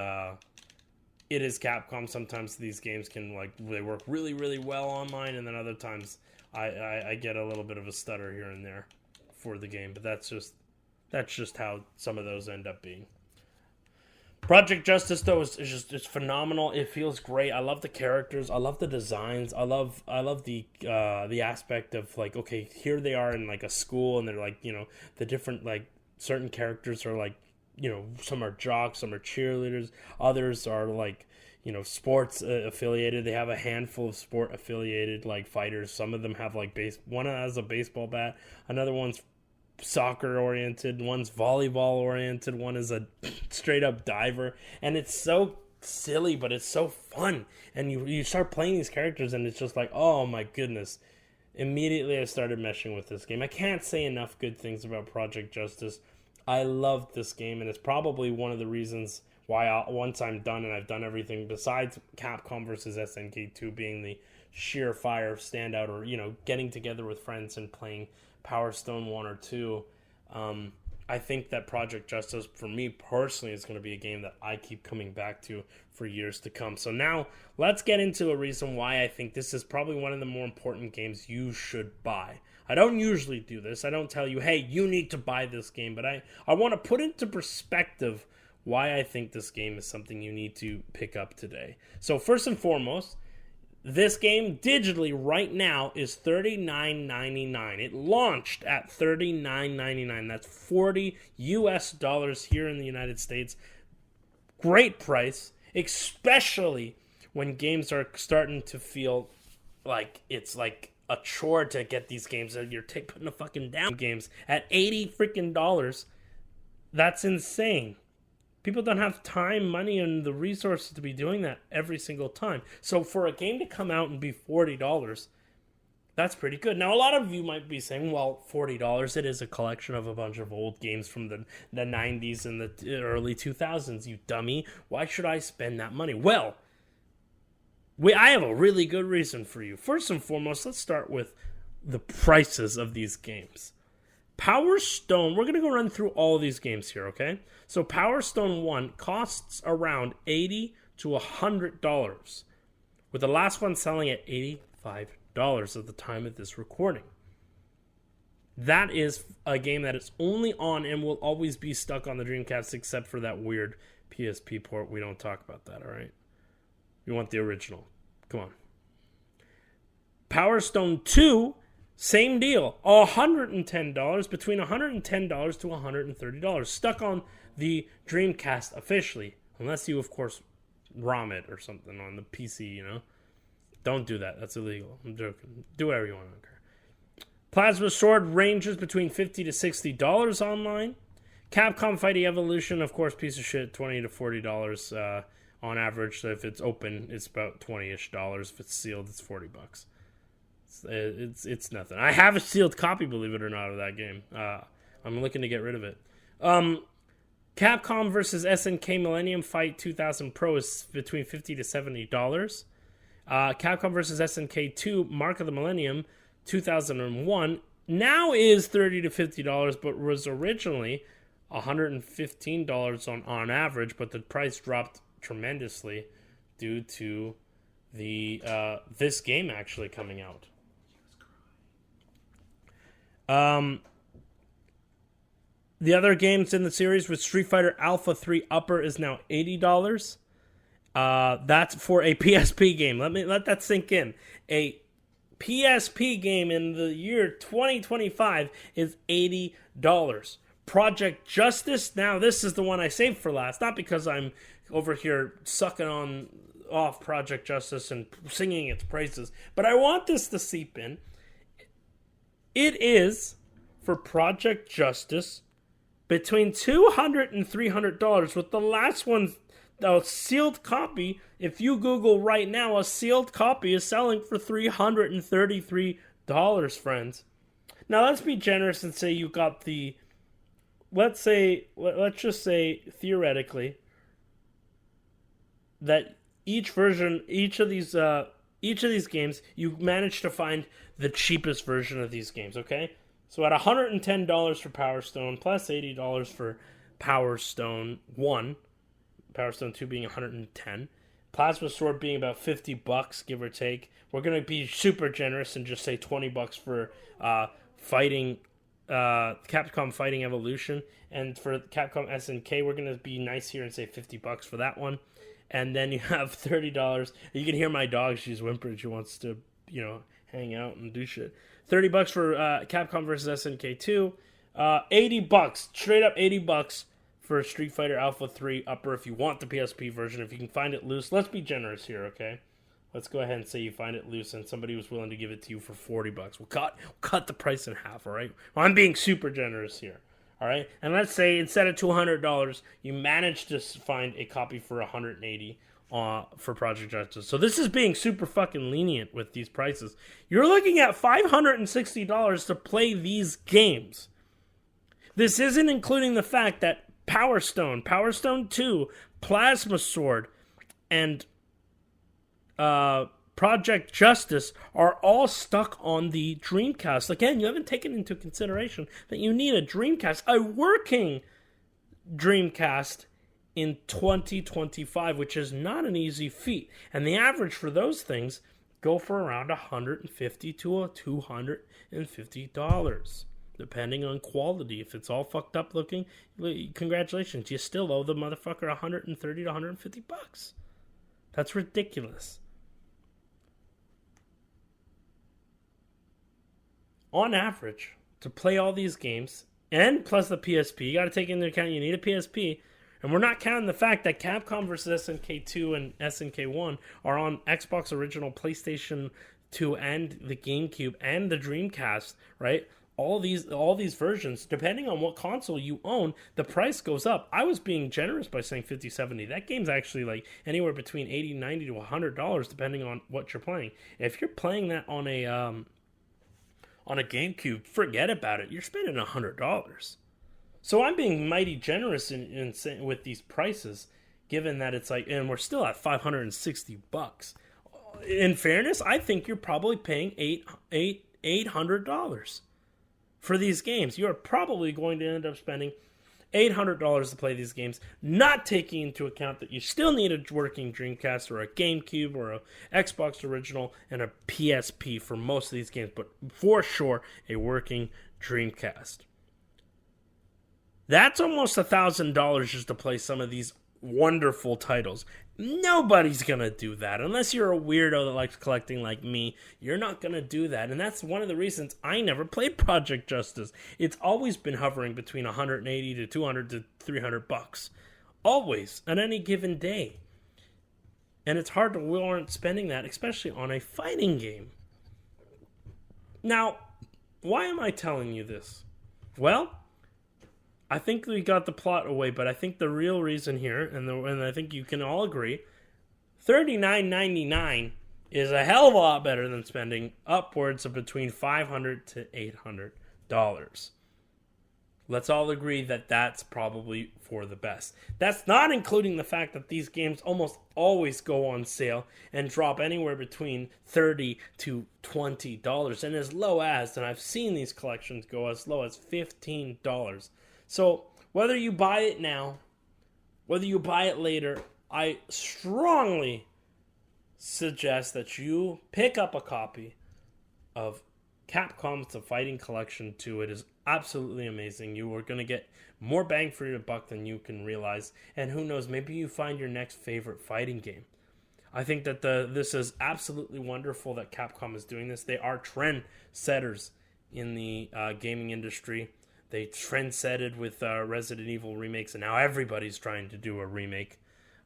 Speaker 1: Capcom. Sometimes these games can they work really well online, and then other times I get a little bit of a stutter here and there for the game, but that's just how some of those end up being. Project Justice though it's phenomenal. It feels great. I love the characters. I love the designs. I love the aspect of like, okay, here they are in like a school, and they're like, the different like certain characters are like, some are jocks, some are cheerleaders, others are like, sports affiliated. They have a handful of sport affiliated like fighters. Some of them have like one has a baseball bat, another one's soccer oriented, one's volleyball oriented, one is a straight up diver, and it's so silly, but it's so fun. And you start playing these characters, and it's just like, oh my goodness. Immediately I started meshing with this game. I can't say enough good things about Project Justice. I loved this game, and it's probably one of the reasons why once I'm done and I've done everything besides Capcom versus SNK 2 being the sheer fire standout, or getting together with friends and playing Power Stone 1 or 2, I think that Project Justice, for me personally, is going to be a game that I keep coming back to for years to come. So now, let's get into a reason why I think this is probably one of the more important games you should buy. I don't usually do this. I don't tell you, hey, you need to buy this game, but I want to put into perspective why I think this game is something you need to pick up today. So first and foremost, this game digitally right now is $39.99. It launched at $39.99. That's $40 US here in the United States. Great price, especially when games are starting to feel like it's like a chore to get these games. You're putting a fucking down games at $80 freaking dollars. That's insane. People don't have time, money, and the resources to be doing that every single time. So for a game to come out and be $40, that's pretty good. Now, a lot of you might be saying, well, $40, it is a collection of a bunch of old games from the 90s and the early 2000s, you dummy. Why should I spend that money? Well, I have a really good reason for you. First and foremost, let's start with the prices of these games. Power Stone, we're going to go run through all of these games here, okay? So Power Stone 1 costs around $80 to $100, with the last one selling at $85 at the time of this recording. That is a game that is only on and will always be stuck on the Dreamcast, except for that weird PSP port. We don't talk about that, all right? You want the original. Come on. Power Stone 2... same deal, $110, between $110 to $130, stuck on the Dreamcast officially, unless you, of course, ROM it or something on the PC, Don't do that, that's illegal, I'm joking. Do whatever you want, I don't care. Plasma Sword ranges between $50 to $60 online. Capcom Fighting Evolution, of course, piece of shit, $20 to $40 on average. So if it's open, it's about $20-ish. If it's sealed, it's $40. It's nothing. I have a sealed copy, believe it or not, of that game. I'm looking to get rid of it. Capcom versus SNK Millennium Fight 2000 Pro is between $50 to $70. Capcom versus SNK 2 Mark of the Millennium 2001 now is $30 to $50, but was originally $115 on average, but the price dropped tremendously due to the this game actually coming out. The other games in the series with Street Fighter Alpha 3 Upper is now $80. That's for a PSP game. Let that sink in. A PSP game in the year 2025 is $80. Project Justice, now this is the one I saved for last, not because I'm over here sucking off Project Justice and singing its praises, but I want this to seep in. It is, for Project Justice, between $200 and $300, with the last one, a sealed copy. If you Google right now, a sealed copy is selling for $333, friends. Now, let's be generous and say you got the, let's just say, theoretically, that each of these games, you manage to find the cheapest version of these games. Okay, so at $110 for Power Stone, plus $80 for Power Stone 1, Power Stone 2 being $110, Plasma Sword being about $50, give or take. We're gonna be super generous and just say $20 for Capcom Fighting Evolution, and for Capcom SNK, we're gonna be nice here and say $50 for that one. And then you have $30. You can hear my dog; she's whimpering. She wants to, hang out and do shit. $30 for Capcom versus SNK 2. $80, straight up $80 for Street Fighter Alpha 3 Upper if you want the PSP version. If you can find it loose, let's be generous here, okay? Let's go ahead and say you find it loose and somebody was willing to give it to you for $40. We'll cut the price in half, all right? Well, I'm being super generous here, all right? And let's say instead of $200, you managed to find a copy for $180 for Project Justice. So this is being super fucking lenient with these prices. You're looking at $560 to play these games. This isn't including the fact that Power Stone 2, Plasma Sword, and Project Justice are all stuck on the Dreamcast. Again, you haven't taken into consideration that you need a Dreamcast, a working Dreamcast, in 2025, which is not an easy feat. And the average for those things go for around $150 to $250, depending on quality. If it's all fucked up looking, congratulations, you still owe the motherfucker $130 to $150. That's ridiculous. On average, to play all these games, and plus the PSP, you got to take into account you need a PSP, and we're not counting the fact that Capcom vs. SNK 2 and SNK 1 are on Xbox Original, PlayStation 2, and the GameCube, and the Dreamcast, right? All these versions, depending on what console you own, the price goes up. I was being generous by saying $50, $70. That game's actually like anywhere between $80, $90 to $100, depending on what you're playing. If you're playing that on a GameCube, forget about it. You're spending $100. So I'm being mighty generous with these prices, given that it's like, and we're still at $560. In fairness, I think you're probably paying $800 for these games. You are probably going to end up spending $800 to play these games, not taking into account that you still need a working Dreamcast or a GameCube or a Xbox Original and a PSP for most of these games, but for sure a working Dreamcast. That's almost $1,000 just to play some of these wonderful titles. Nobody's gonna do that unless you're a weirdo that likes collecting like me. You're not gonna do that, and that's one of the reasons I never played Project Justice. It's always been hovering between $180 to $200 to $300, always on any given day, and it's hard to warrant spending that, especially on a fighting game. Now, why am I telling you this? Well, I think we got the plot away, but I think the real reason here, and I think you can all agree, $39.99 is a hell of a lot better than spending upwards of between $500 to $800. Let's all agree that that's probably for the best. That's not including the fact that these games almost always go on sale and drop anywhere between $30 to $20, and as low as, and I've seen these collections go as low as $15. So, whether you buy it now, whether you buy it later, I strongly suggest that you pick up a copy of Capcom's The Fighting Collection 2. It is absolutely amazing. You are going to get more bang for your buck than you can realize. And who knows, maybe you find your next favorite fighting game. I think that this is absolutely wonderful that Capcom is doing this. They are trendsetters in the gaming industry. They trendsetted with Resident Evil remakes, and now everybody's trying to do a remake.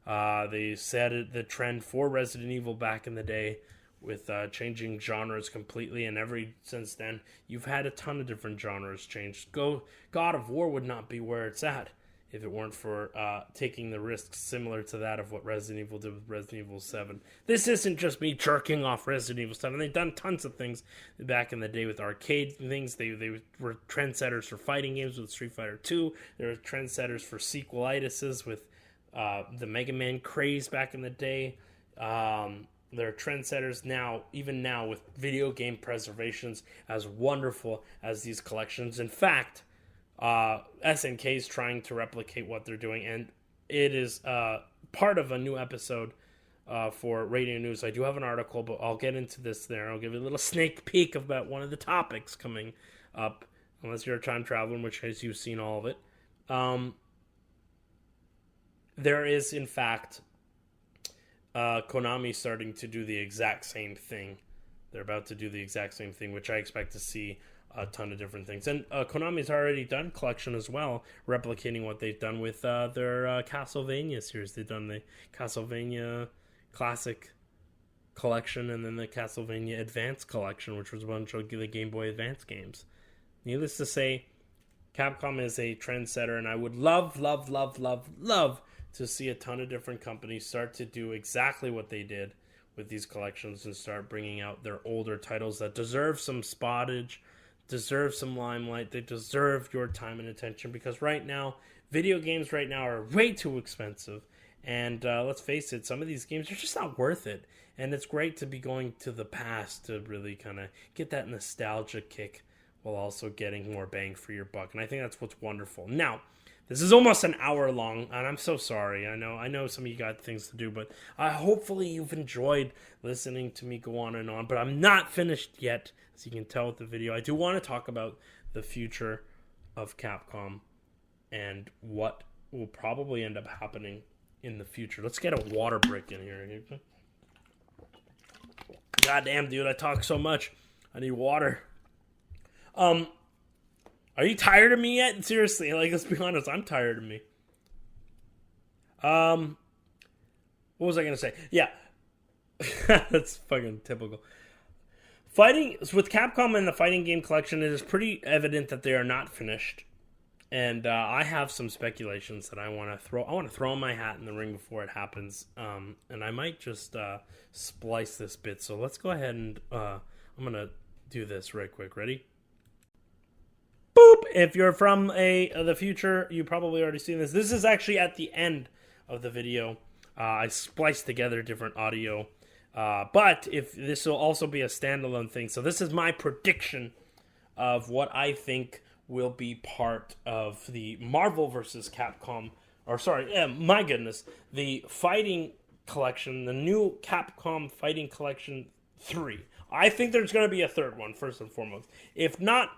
Speaker 1: They set the trend for Resident Evil back in the day with changing genres completely, and since then, you've had a ton of different genres changed. God of War would not be where it's at if it weren't for taking the risks similar to that of what Resident Evil did with Resident Evil 7. This isn't just me jerking off Resident Evil 7. They've done tons of things back in the day with arcade things. They were trendsetters for fighting games with Street Fighter 2. They were trendsetters for sequelitises with the Mega Man craze back in the day. They're trendsetters now, even now, with video game preservations as wonderful as these collections. In fact, SNK is trying to replicate what they're doing, and it is part of a new episode for Radio News. I do have an article, but I'll get into this there. I'll give you a little sneak peek about one of the topics coming up, unless you're a time traveler, in which case you've seen all of it. There is, in fact, Konami starting to do the exact same thing. They're about to do the exact same thing, which I expect to see a ton of different things. And Konami's already done collection as well, replicating what they've done with their Castlevania series. They've done the Castlevania Classic Collection and then the Castlevania Advance Collection, which was a bunch of the Game Boy Advance games. Needless to say, Capcom is a trendsetter, and I would love to see a ton of different companies start to do exactly what they did with these collections and start bringing out their older titles that deserve some spottage, deserve some limelight, they deserve your time and attention, because right now, video games right now are way too expensive, and let's face it, some of these games are just not worth it, and it's great to be going to the past to really kind of get that nostalgia kick while also getting more bang for your buck, and I think that's what's wonderful. Now, this is almost an hour long, and I'm so sorry. I know some of you got things to do, but hopefully you've enjoyed listening to me go on and on. But I'm not finished yet, as you can tell with the video. I do want to talk about the future of Capcom and what will probably end up happening in the future. Let's get a water break in here. Goddamn, dude, I talk so much. I need water. Are you tired of me yet? Seriously, like, let's be honest, I'm tired of me. What was I going to say? Yeah. That's fucking typical. With Capcom and the fighting game collection, it is pretty evident that they are not finished. And I have some speculations that I want to throw. I want to throw my hat in the ring before it happens. And I might just splice this bit. So let's go ahead and I'm going to do this right quick. Ready? Boop! If you're from the future, you probably already seen this. This is actually at the end of the video. I spliced together different audio. But if this will also be a standalone thing. So this is my prediction of what I think will be part of the Marvel vs. Capcom. Or sorry, my goodness. The Fighting Collection. The new Capcom Fighting Collection 3. I think there's going to be a third one, first and foremost. If not,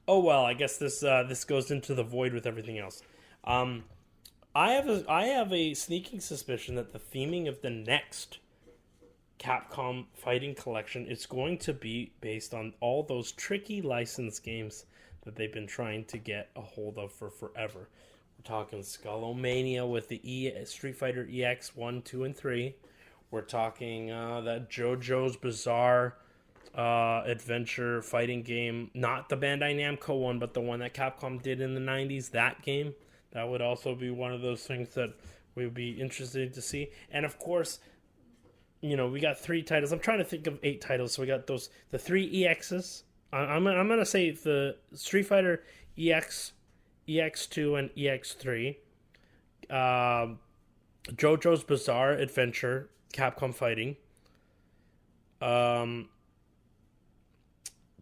Speaker 1: oh well, I guess this goes into the void with everything else. I have a sneaking suspicion that the theming of the next Capcom Fighting Collection is going to be based on all those tricky licensed games that they've been trying to get a hold of for forever. We're talking Skullomania with the Street Fighter EX 1, 2, and 3. We're talking that JoJo's Bizarre adventure fighting game, not the Bandai Namco one, but the one that Capcom did in the 90s, that game. That would also be one of those things that we would be interested to see. And of course, you know, we got 3 titles. I'm trying to think of 8 titles. So we got the 3 EXs. I'm going to say the Street Fighter EX, EX2, and EX3. JoJo's Bizarre Adventure, Capcom Fighting.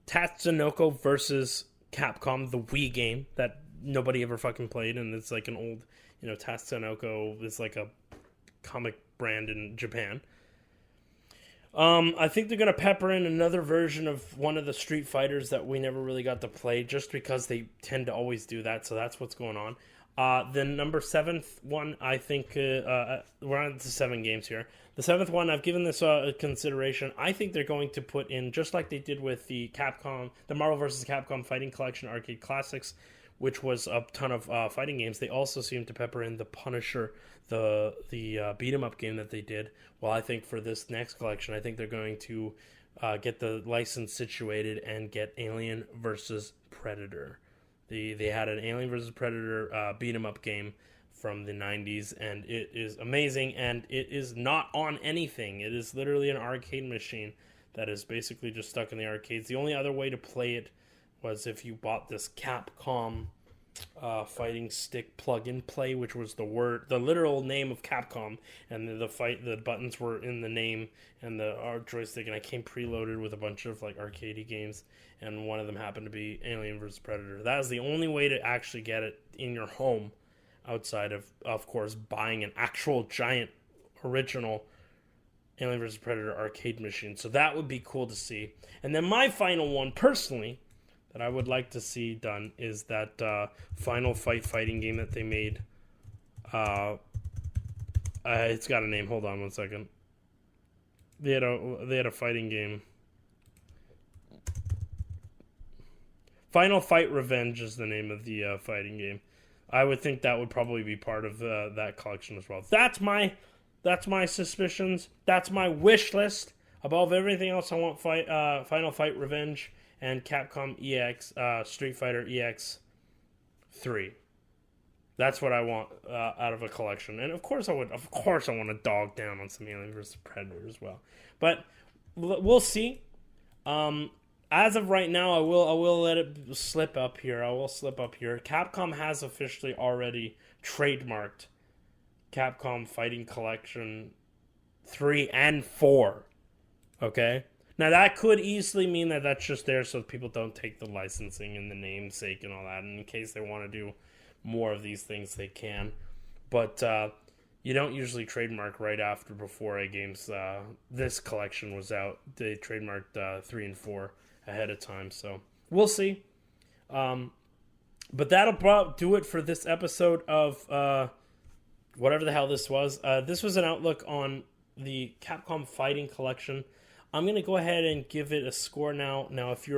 Speaker 1: Tatsunoko versus Capcom, the Wii game that nobody ever fucking played, and it's like an old, you know, Tatsunoko is like a comic brand in Japan. I think they're going to pepper in another version of one of the Street Fighters that we never really got to play, just because they tend to always do that, so that's what's going on. The number 7th one, I think, we're on to 7 games here. The 7th one, I've given this a consideration. I think they're going to put in, just like they did with the Marvel vs. Capcom Fighting Collection Arcade Classics, which was a ton of fighting games. They also seem to pepper in the Punisher, the beat-em-up game that they did. Well, I think for this next collection, I think they're going to get the license situated and get Alien vs. Predator. They had an Alien vs. Predator beat-em-up game from the 90s, and it is amazing, and it is not on anything. It is literally an arcade machine that is basically just stuck in the arcades. The only other way to play it was if you bought this Capcom fighting stick plug and play, which was the literal name of Capcom, and the buttons were in the name and the joystick, and I came preloaded with a bunch of like arcadey games, and one of them happened to be Alien vs Predator. That is the only way to actually get it in your home, outside of course, buying an actual giant original Alien vs Predator arcade machine. So that would be cool to see. And then my final one, personally, that I would like to see done is that Final Fight fighting game that they made. It's got a name. Hold on one second. They had a fighting game. Final Fight Revenge is the name of the fighting game. I would think that would probably be part of that collection as well. That's my suspicions. That's my wish list. Above everything else, I want Final Fight Revenge and Capcom EX Street Fighter EX 3. That's what I want out of a collection. And of course I want to dog down on some Alien vs Predator as well. But we'll see. As of right now, I will let it slip up here. Capcom has officially already trademarked Capcom Fighting Collection 3 and 4. Okay? Now, that could easily mean that that's just there so people don't take the licensing and the namesake and all that. And in case they want to do more of these things, they can. But you don't usually trademark right before a game's this collection was out. They trademarked 3 and 4 ahead of time. So we'll see. But that'll do it for this episode of whatever the hell this was. This was an outlook on the Capcom Fighting Collection. I'm gonna go ahead and give it a score now. Now, if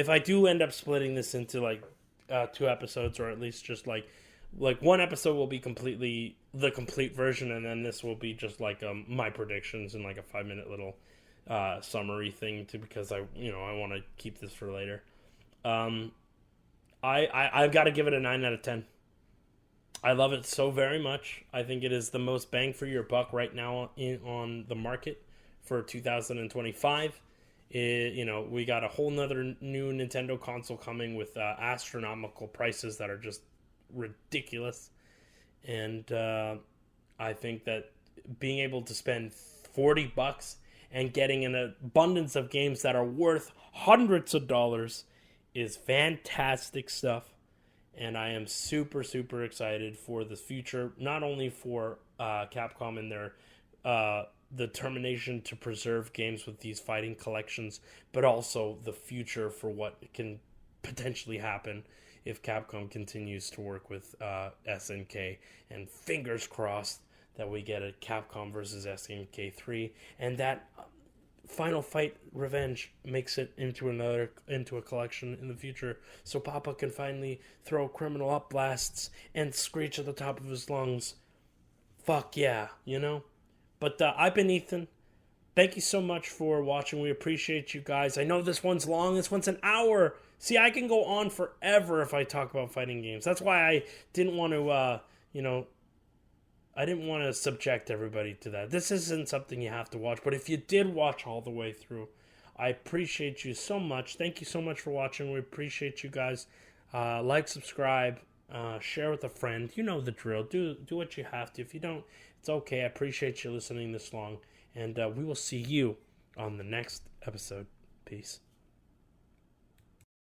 Speaker 1: I do end up splitting this into like 2 episodes, or at least just like one episode will be completely the complete version, and then this will be just like my predictions and like a 5-minute little summary thing too, because I want to keep this for later. I've got to give it a 9 out of 10. I love it so very much. I think it is the most bang for your buck right now on the market for 2025. We got a whole nother new Nintendo console coming with astronomical prices that are just ridiculous. And I think that being able to spend $40 and getting an abundance of games that are worth hundreds of dollars is fantastic stuff. And I am super, super excited for the future, not only for Capcom and their determination to preserve games with these fighting collections, but also the future for what can potentially happen if Capcom continues to work with SNK. And fingers crossed that we get a Capcom versus SNK 3, and that Final Fight Revenge makes it into a collection in the future, so Papa can finally throw criminal up blasts and screech at the top of his lungs. Fuck yeah, But I've been Ethan. Thank you so much for watching. We appreciate you guys. I know this one's long. This one's an hour. See, I can go on forever if I talk about fighting games. That's why I didn't want to, I didn't want to subject everybody to that. This isn't something you have to watch, but if you did watch all the way through, I appreciate you so much. Thank you so much for watching. We appreciate you guys. Like, subscribe, share with a friend. You know the drill. Do what you have to. If you don't, it's okay. I appreciate you listening this long, and we will see you on the next episode. Peace.